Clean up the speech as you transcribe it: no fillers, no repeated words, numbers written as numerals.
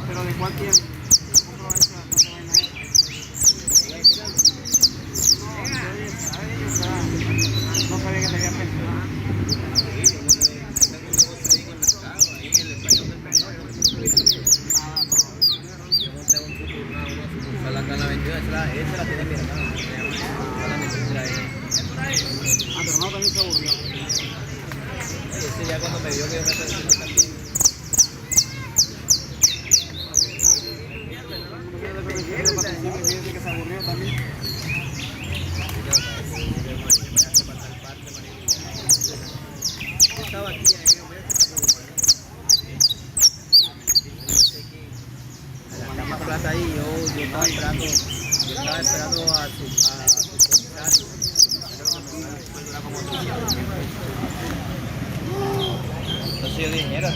Pero de cuál tiempo. No sabía que te había pensado. Acá en la 22, esa la tiene mi hermano. Ah, pero no, también se aburrió. Ese ya cuando me vio que yo me estaba haciendo también. Que se aburrió también. Estaba aquí, en la cama plata ahí, yo estaba esperando a su comisario. Entonces yo dije, mira,